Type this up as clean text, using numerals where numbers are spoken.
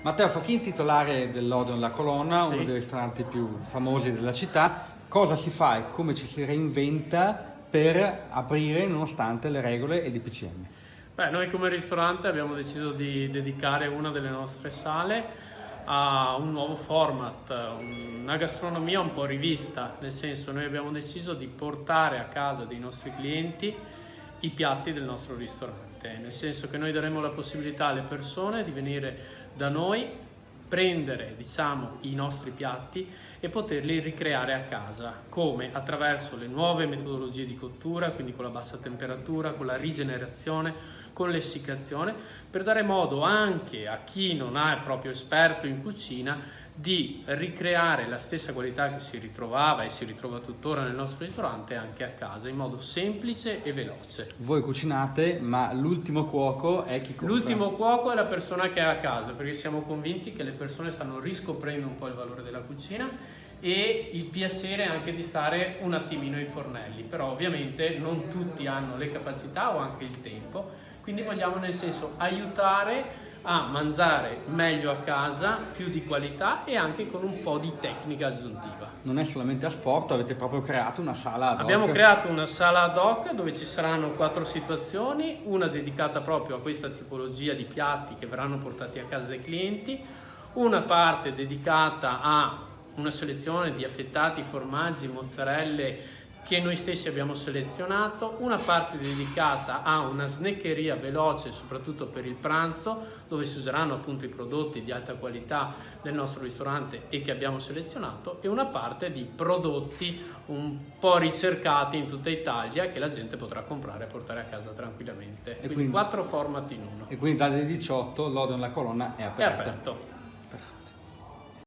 Matteo Fachin, titolare dell'Odeon La Colonna, Sì. uno dei ristoranti più famosi della città. Cosa si fa e come ci si reinventa per aprire nonostante le regole e il DPCM? Beh, noi come ristorante abbiamo deciso di dedicare una delle nostre sale a un nuovo format, una gastronomia un po' rivista, nel senso noi abbiamo deciso di portare a casa dei nostri clienti i piatti del nostro ristorante, nel senso che noi daremo la possibilità alle persone di venire da noi, prendere i nostri piatti e poterli ricreare a casa. Come? Attraverso le nuove metodologie di cottura, quindi con la bassa temperatura, con la rigenerazione, con l'essiccazione, per dare modo anche a chi non è proprio esperto in cucina di ricreare la stessa qualità che si ritrovava e si ritrova tuttora nel nostro ristorante anche a casa, in modo semplice e veloce. Voi cucinate, ma l'ultimo cuoco è chi compra? L'ultimo cuoco è la persona che è a casa, perché siamo convinti che le persone stanno riscoprendo un po' il valore della cucina e il piacere anche di stare un attimino ai fornelli, però ovviamente non tutti hanno le capacità o anche il tempo, quindi vogliamo nel senso aiutare a mangiare meglio a casa, più di qualità e anche con un po' di tecnica aggiuntiva. Non è solamente a sport, avete proprio creato una sala ad hoc. Abbiamo creato una sala ad hoc dove ci saranno 4 situazioni, una dedicata proprio a questa tipologia di piatti che verranno portati a casa dai clienti, una parte dedicata a una selezione di affettati, formaggi, mozzarelle che noi stessi abbiamo selezionato, una parte dedicata a una snaccheria veloce soprattutto per il pranzo, dove si useranno appunto i prodotti di alta qualità del nostro ristorante e che abbiamo selezionato, e una parte di prodotti un po' ricercati in tutta Italia che la gente potrà comprare e portare a casa tranquillamente. Quindi 4 format in uno. E quindi dalle 18 l'Odeon La Colonna è È aperto. aperto. Perfetto.